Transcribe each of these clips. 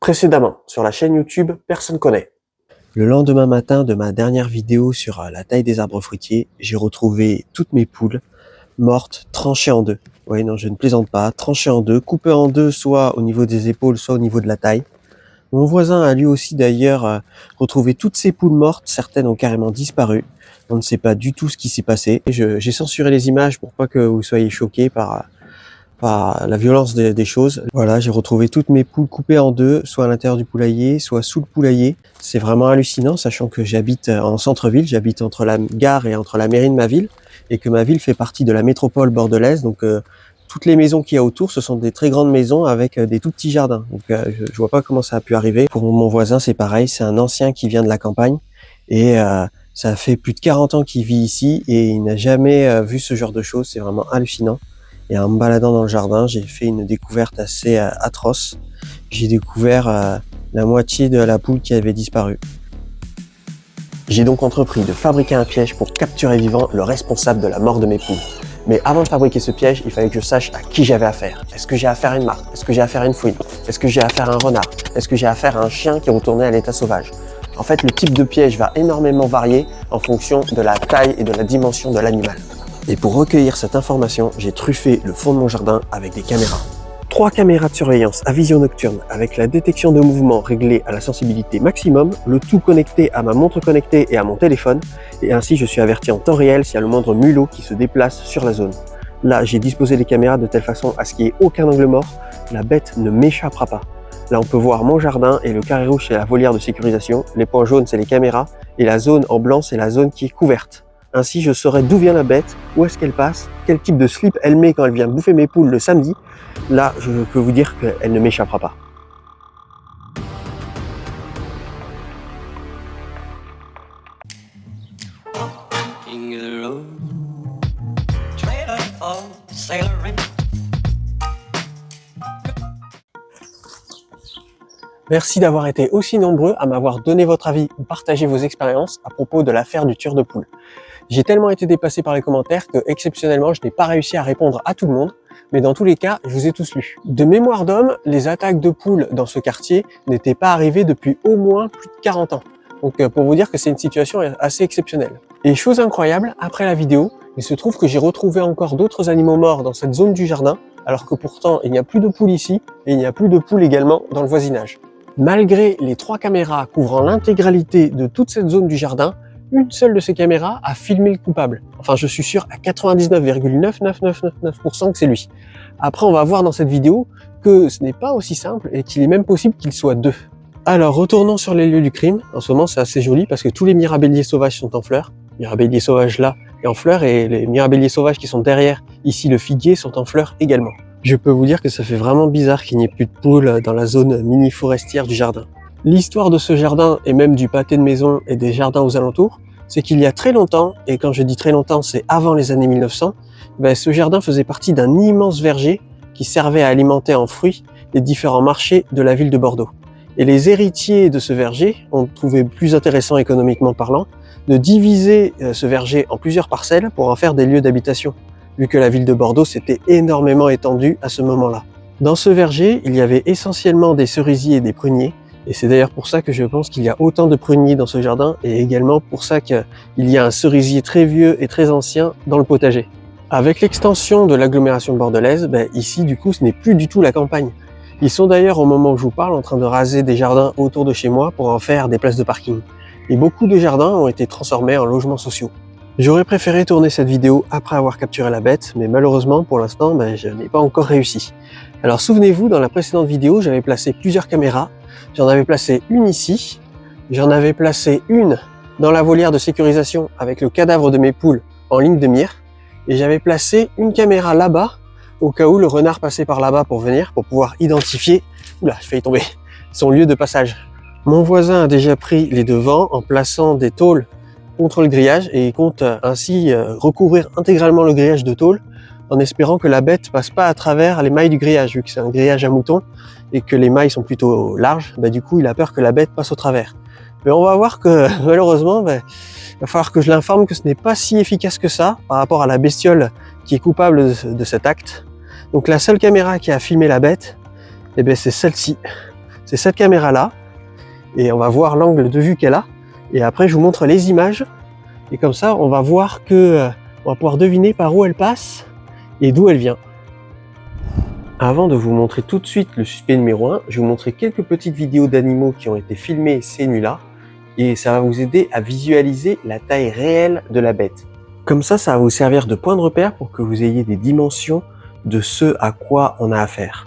Précédemment, sur la chaîne YouTube Personne connaît. Le lendemain matin de ma dernière vidéo sur la taille des arbres fruitiers, j'ai retrouvé toutes mes poules mortes, tranchées en deux. Oui, non, je ne plaisante pas, tranchées en deux, coupées en deux, soit au niveau des épaules, soit au niveau de la taille. Mon voisin a lui aussi d'ailleurs retrouvé toutes ses poules mortes, certaines ont carrément disparu. On ne sait pas du tout ce qui s'est passé. J'ai censuré les images pour pas que vous soyez choqués par la violence des choses. Voilà, j'ai retrouvé toutes mes poules coupées en deux, soit à l'intérieur du poulailler, soit sous le poulailler. C'est vraiment hallucinant, sachant que j'habite en centre-ville, j'habite entre la gare et entre la mairie de ma ville, et que ma ville fait partie de la métropole bordelaise, donc toutes les maisons qu'il y a autour, ce sont des très grandes maisons avec des tout petits jardins. Donc je vois pas comment ça a pu arriver. Pour mon voisin, c'est pareil, c'est un ancien qui vient de la campagne, et ça fait plus de 40 ans qu'il vit ici, et il n'a jamais vu ce genre de choses, c'est vraiment hallucinant. Et en me baladant dans le jardin, j'ai fait une découverte assez atroce. J'ai découvert la moitié de la poule qui avait disparu. J'ai donc entrepris de fabriquer un piège pour capturer vivant le responsable de la mort de mes poules. Mais avant de fabriquer ce piège, il fallait que je sache à qui j'avais affaire. Est-ce que j'ai affaire à une martre? Est-ce que j'ai affaire à une fouine? Est-ce que j'ai affaire à un renard? Est-ce que j'ai affaire à un chien qui est retourné à l'état sauvage? En fait, le type de piège va énormément varier en fonction de la taille et de la dimension de l'animal. Et pour recueillir cette information, j'ai truffé le fond de mon jardin avec des caméras. 3 caméras de surveillance à vision nocturne avec la détection de mouvement réglée à la sensibilité maximum, le tout connecté à ma montre connectée et à mon téléphone, et ainsi je suis averti en temps réel s'il y a le moindre mulot qui se déplace sur la zone. Là, j'ai disposé les caméras de telle façon à ce qu'il n'y ait aucun angle mort, la bête ne m'échappera pas. Là, on peut voir mon jardin et le carré rouge, c'est la volière de sécurisation, les points jaunes, c'est les caméras, et la zone en blanc, c'est la zone qui est couverte. Ainsi, je saurai d'où vient la bête, où est-ce qu'elle passe, quel type de slip elle met quand elle vient bouffer mes poules le samedi. Là, je peux vous dire qu'elle ne m'échappera pas. Merci d'avoir été aussi nombreux à m'avoir donné votre avis ou partagé vos expériences à propos de l'affaire du tueur de poules. J'ai tellement été dépassé par les commentaires que, exceptionnellement, je n'ai pas réussi à répondre à tout le monde, mais dans tous les cas, je vous ai tous lus. De mémoire d'homme, les attaques de poules dans ce quartier n'étaient pas arrivées depuis au moins plus de 40 ans. Donc pour vous dire que c'est une situation assez exceptionnelle. Et chose incroyable, après la vidéo, il se trouve que j'ai retrouvé encore d'autres animaux morts dans cette zone du jardin, alors que pourtant il n'y a plus de poules ici, et il n'y a plus de poules également dans le voisinage. Malgré les 3 caméras couvrant l'intégralité de toute cette zone du jardin, une seule de ces caméras a filmé le coupable. Enfin, je suis sûr à 99,99999% que c'est lui. Après, on va voir dans cette vidéo que ce n'est pas aussi simple et qu'il est même possible qu'il soit 2. Alors, retournons sur les lieux du crime. En ce moment, c'est assez joli parce que tous les mirabelliers sauvages sont en fleurs. Mirabellier sauvage là est en fleurs et les mirabelliers sauvages qui sont derrière, ici le figuier, sont en fleurs également. Je peux vous dire que ça fait vraiment bizarre qu'il n'y ait plus de poules dans la zone mini-forestière du jardin. L'histoire de ce jardin et même du pâté de maison et des jardins aux alentours, c'est qu'il y a très longtemps, et quand je dis très longtemps, c'est avant les années 1900, ce jardin faisait partie d'un immense verger qui servait à alimenter en fruits les différents marchés de la ville de Bordeaux. Et les héritiers de ce verger ont trouvé plus intéressant économiquement parlant de diviser ce verger en plusieurs parcelles pour en faire des lieux d'habitation, vu que la ville de Bordeaux s'était énormément étendue à ce moment-là. Dans ce verger, il y avait essentiellement des cerisiers et des pruniers, et c'est d'ailleurs pour ça que je pense qu'il y a autant de pruniers dans ce jardin, et également pour ça qu'il y a un cerisier très vieux et très ancien dans le potager. Avec l'extension de l'agglomération bordelaise, ici du coup ce n'est plus du tout la campagne. Ils sont d'ailleurs au moment où je vous parle en train de raser des jardins autour de chez moi pour en faire des places de parking. Et beaucoup de jardins ont été transformés en logements sociaux. J'aurais préféré tourner cette vidéo après avoir capturé la bête, mais malheureusement pour l'instant je n'ai pas encore réussi. Alors souvenez-vous, dans la précédente vidéo, j'avais placé plusieurs caméras. J'en avais placé une ici, j'en avais placé une dans la volière de sécurisation avec le cadavre de mes poules en ligne de mire, et j'avais placé une caméra là-bas au cas où le renard passait par là-bas pour venir, pour pouvoir identifier, oula, j'ai failli tomber, son lieu de passage. Mon voisin a déjà pris les devants en plaçant des tôles contre le grillage et il compte ainsi recouvrir intégralement le grillage de tôle en espérant que la bête passe pas à travers les mailles du grillage, vu que c'est un grillage à moutons et que les mailles sont plutôt larges, du coup il a peur que la bête passe au travers. Mais on va voir que malheureusement, il va falloir que je l'informe que ce n'est pas si efficace que ça par rapport à la bestiole qui est coupable de cet acte. Donc la seule caméra qui a filmé la bête, c'est celle-ci. c'est cette caméra-là. Et on va voir l'angle de vue qu'elle a. Et après, je vous montre les images. Et comme ça, on va voir que on va pouvoir deviner par où elle passe et d'où elle vient. Avant de vous montrer tout de suite le suspect numéro 1, je vais vous montrer quelques petites vidéos d'animaux qui ont été filmées ces nuits-là. Et ça va vous aider à visualiser la taille réelle de la bête. Comme ça va vous servir de point de repère pour que vous ayez des dimensions de ce à quoi on a affaire.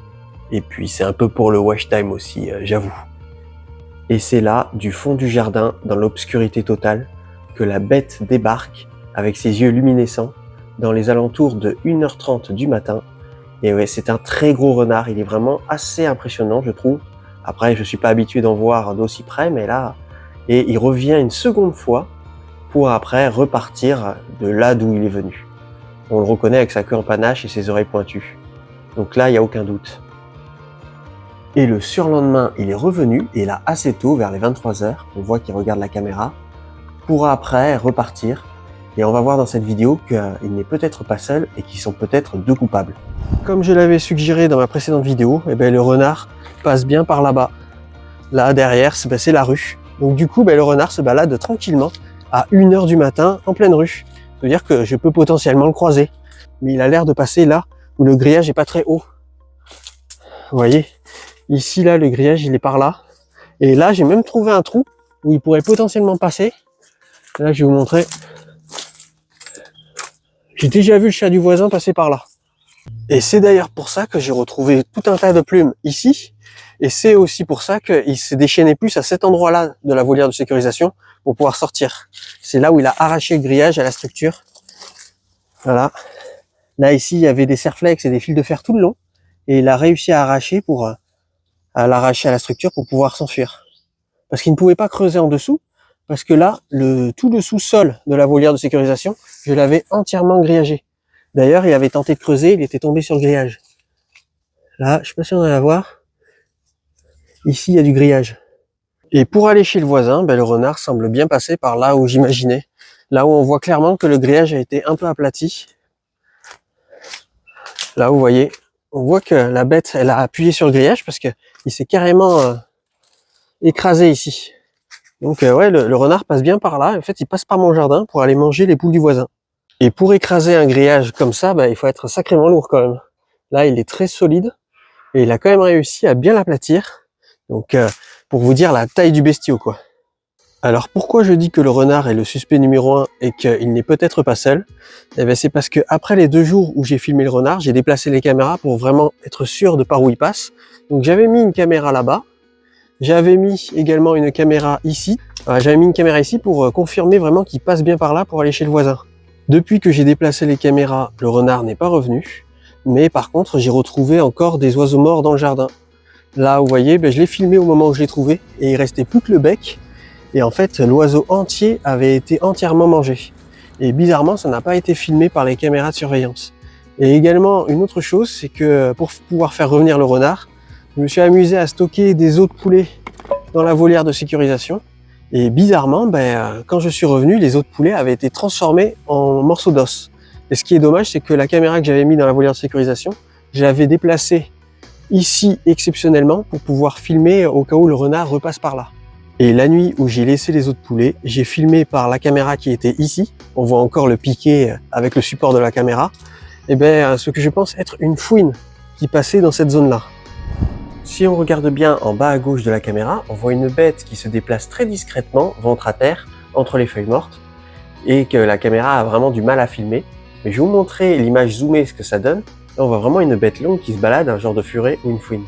Et puis c'est un peu pour le watch time aussi, j'avoue. Et c'est là, du fond du jardin, dans l'obscurité totale, que la bête débarque avec ses yeux luminescents dans les alentours de 1h30 du matin. Et ouais, c'est un très gros renard, il est vraiment assez impressionnant, je trouve. Après, je suis pas habitué d'en voir d'aussi près, mais là... Et il revient une seconde fois pour après repartir de là d'où il est venu. On le reconnaît avec sa queue en panache et ses oreilles pointues. Donc là, il n'y a aucun doute. Et le surlendemain, il est revenu, et là, assez tôt, vers les 23h, on voit qu'il regarde la caméra, pour après repartir. Et on va voir dans cette vidéo qu'il n'est peut-être pas seul et qu'ils sont peut-être deux coupables. Comme je l'avais suggéré dans ma précédente vidéo, eh ben, le renard passe bien par là-bas. Là, derrière, c'est la rue. Donc du coup, le renard se balade tranquillement à 1h du matin en pleine rue. C'est-à-dire que je peux potentiellement le croiser. Mais il a l'air de passer là où le grillage est pas très haut. Vous voyez, ici, là, le grillage, il est par là. Et là, j'ai même trouvé un trou où il pourrait potentiellement passer. Là, je vais vous montrer. J'ai déjà vu le chat du voisin passer par là. Et c'est d'ailleurs pour ça que j'ai retrouvé tout un tas de plumes ici. Et c'est aussi pour ça qu'il s'est déchaîné plus à cet endroit-là de la volière de sécurisation pour pouvoir sortir. C'est là où il a arraché le grillage à la structure. Voilà. Là, ici, il y avait des serflex et des fils de fer tout le long. Et il a réussi à arracher à l'arracher à la structure pour pouvoir s'enfuir. Parce qu'il ne pouvait pas creuser en dessous. Parce que là, tout le sous-sol de la volière de sécurisation, je l'avais entièrement grillagé. D'ailleurs, il avait tenté de creuser, il était tombé sur le grillage. Là, je sais pas si on va voir. Ici, il y a du grillage. Et pour aller chez le voisin, le renard semble bien passer par là où j'imaginais. Là où on voit clairement que le grillage a été un peu aplati. Là, vous voyez, on voit que la bête, elle a appuyé sur le grillage parce que il s'est carrément écrasé ici. Donc ouais, le renard passe bien par là. En fait, il passe par mon jardin pour aller manger les poules du voisin. Et pour écraser un grillage comme ça, il faut être sacrément lourd quand même. Là, il est très solide et il a quand même réussi à bien l'aplatir. Donc, pour vous dire la taille du bestiau, quoi. Alors, pourquoi je dis que le renard est le suspect numéro 1 et qu'il n'est peut-être pas seul? Eh bien, c'est parce que après les 2 jours où j'ai filmé le renard, j'ai déplacé les caméras pour vraiment être sûr de par où il passe. Donc, j'avais mis une caméra là-bas. J'avais mis également une caméra ici. J'avais mis une caméra ici pour confirmer vraiment qu'il passe bien par là pour aller chez le voisin. Depuis que j'ai déplacé les caméras, le renard n'est pas revenu. Mais par contre, j'ai retrouvé encore des oiseaux morts dans le jardin. Là, vous voyez, je l'ai filmé au moment où je l'ai trouvé et il restait plus que le bec. Et en fait, l'oiseau entier avait été entièrement mangé. Et bizarrement, ça n'a pas été filmé par les caméras de surveillance. Et également, une autre chose, c'est que pour pouvoir faire revenir le renard, je me suis amusé à stocker des os de poulet dans la volière de sécurisation. Et bizarrement, quand je suis revenu, les os de poulet avaient été transformés en morceaux d'os. Et ce qui est dommage, c'est que la caméra que j'avais mis dans la volière de sécurisation, je l'avais déplacée ici exceptionnellement pour pouvoir filmer au cas où le renard repasse par là. Et la nuit où j'ai laissé les os de poulet, j'ai filmé par la caméra qui était ici. On voit encore le piquet avec le support de la caméra. Et ce que je pense être une fouine qui passait dans cette zone-là. Si on regarde bien en bas à gauche de la caméra, on voit une bête qui se déplace très discrètement, ventre à terre, entre les feuilles mortes, et que la caméra a vraiment du mal à filmer. Mais je vais vous montrer l'image zoomée, ce que ça donne. Là, on voit vraiment une bête longue qui se balade, un genre de furet ou une fouine.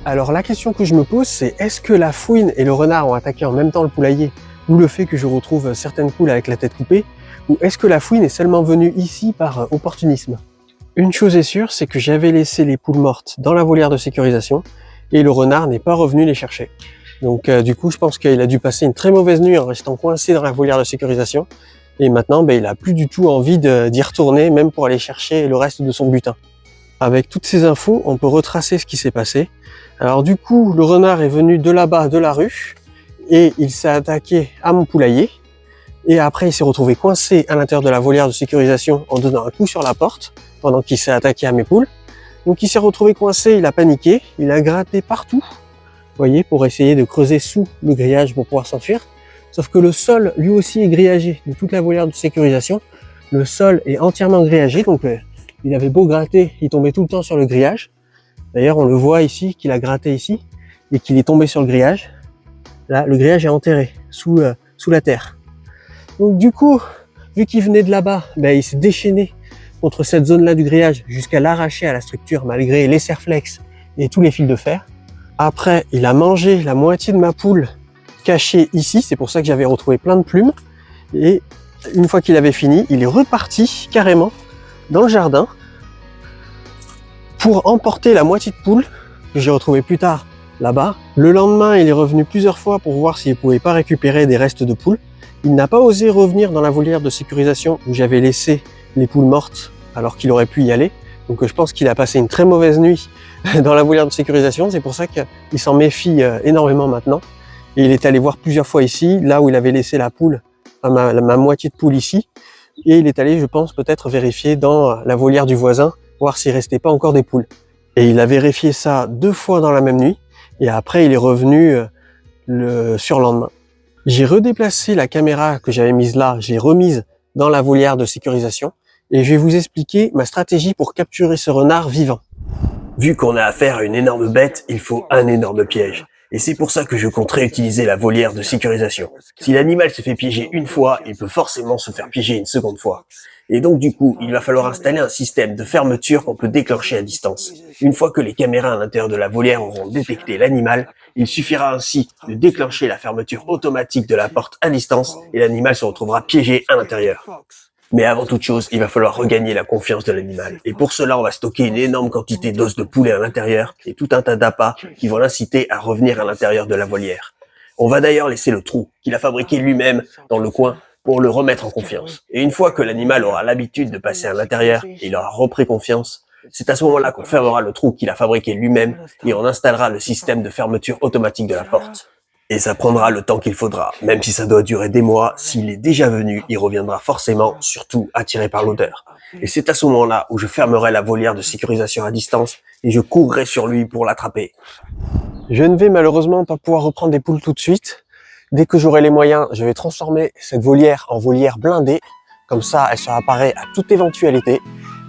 Alors la question que je me pose, c'est est-ce que la fouine et le renard ont attaqué en même temps le poulailler, ou le fait que je retrouve certaines poules avec la tête coupée, ou est-ce que la fouine est seulement venue ici par opportunisme? Une chose est sûre, c'est que j'avais laissé les poules mortes dans la volière de sécurisation et le renard n'est pas revenu les chercher. Donc du coup, je pense qu'il a dû passer une très mauvaise nuit en restant coincé dans la volière de sécurisation et maintenant, il a plus du tout envie d'y retourner, même pour aller chercher le reste de son butin. Avec toutes ces infos, on peut retracer ce qui s'est passé. Alors du coup, le renard est venu de là-bas, de la rue, et il s'est attaqué à mon poulailler. Et après, il s'est retrouvé coincé à l'intérieur de la volière de sécurisation en donnant un coup sur la porte, pendant qu'il s'est attaqué à mes poules. Donc il s'est retrouvé coincé, il a paniqué, il a gratté partout. voyez, pour essayer de creuser sous le grillage pour pouvoir s'enfuir. Sauf que le sol, lui aussi, est grillagé de toute la volière de sécurisation. Le sol est entièrement grillagé, donc il avait beau gratter, il tombait tout le temps sur le grillage. D'ailleurs, on le voit ici, qu'il a gratté ici, et qu'il est tombé sur le grillage. Là, le grillage est enterré sous la terre. Donc du coup, vu qu'il venait de là-bas, il s'est déchaîné contre cette zone-là du grillage jusqu'à l'arracher à la structure, malgré les serflex et tous les fils de fer. Après, il a mangé la moitié de ma poule cachée ici, c'est pour ça que j'avais retrouvé plein de plumes. Et une fois qu'il avait fini, il est reparti carrément dans le jardin pour emporter la moitié de poule que j'ai retrouvée plus tard là-bas. Le lendemain, il est revenu plusieurs fois pour voir s'il ne pouvait pas récupérer des restes de poules. Il n'a pas osé revenir dans la volière de sécurisation où j'avais laissé les poules mortes alors qu'il aurait pu y aller. Donc je pense qu'il a passé une très mauvaise nuit dans la volière de sécurisation. C'est pour ça qu'il s'en méfie énormément maintenant. Et il est allé voir plusieurs fois ici, là où il avait laissé la poule, ma moitié de poule ici. Et il est allé, je pense, peut-être vérifier dans la volière du voisin, voir s'il restait pas encore des poules. Et il a vérifié ça 2 fois dans la même nuit. Et après, il est revenu le surlendemain. J'ai redéplacé la caméra que j'avais mise là, j'ai remise dans la volière de sécurisation. Et je vais vous expliquer ma stratégie pour capturer ce renard vivant. Vu qu'on a affaire à une énorme bête, il faut un énorme piège. Et c'est pour ça que je compte réutiliser la volière de sécurisation. Si l'animal se fait piéger une fois, il peut forcément se faire piéger une seconde fois. Et donc du coup, il va falloir installer un système de fermeture qu'on peut déclencher à distance. Une fois que les caméras à l'intérieur de la volière auront détecté l'animal, il suffira ainsi de déclencher la fermeture automatique de la porte à distance et l'animal se retrouvera piégé à l'intérieur. Mais avant toute chose, il va falloir regagner la confiance de l'animal. Et pour cela, on va stocker une énorme quantité d'os de poulet à l'intérieur et tout un tas d'appâts qui vont l'inciter à revenir à l'intérieur de la volière. On va d'ailleurs laisser le trou qu'il a fabriqué lui-même dans le coin pour le remettre en confiance. Et une fois que l'animal aura l'habitude de passer à l'intérieur et il aura repris confiance, c'est à ce moment-là qu'on fermera le trou qu'il a fabriqué lui-même et on installera le système de fermeture automatique de la porte. Et ça prendra le temps qu'il faudra, même si ça doit durer des mois, s'il est déjà venu, il reviendra forcément, surtout attiré par l'odeur. Et c'est à ce moment-là où je fermerai la volière de sécurisation à distance et je courrai sur lui pour l'attraper. Je ne vais malheureusement pas pouvoir reprendre des poules tout de suite. Dès que j'aurai les moyens, je vais transformer cette volière en volière blindée. Comme ça, elle sera parée à toute éventualité.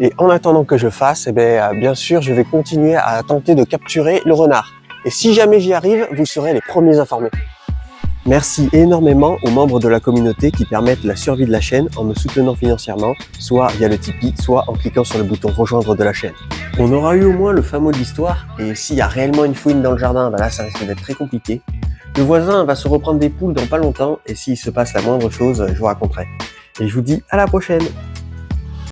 Et en attendant que je fasse, bien sûr, je vais continuer à tenter de capturer le renard. Et si jamais j'y arrive, vous serez les premiers informés. Merci énormément aux membres de la communauté qui permettent la survie de la chaîne en me soutenant financièrement, soit via le Tipeee, soit en cliquant sur le bouton rejoindre de la chaîne. On aura eu au moins le fin mot de l'histoire, et s'il y a réellement une fouine dans le jardin, là ça risque d'être très compliqué. Le voisin va se reprendre des poules dans pas longtemps, et s'il se passe la moindre chose, je vous raconterai. Et je vous dis à la prochaine!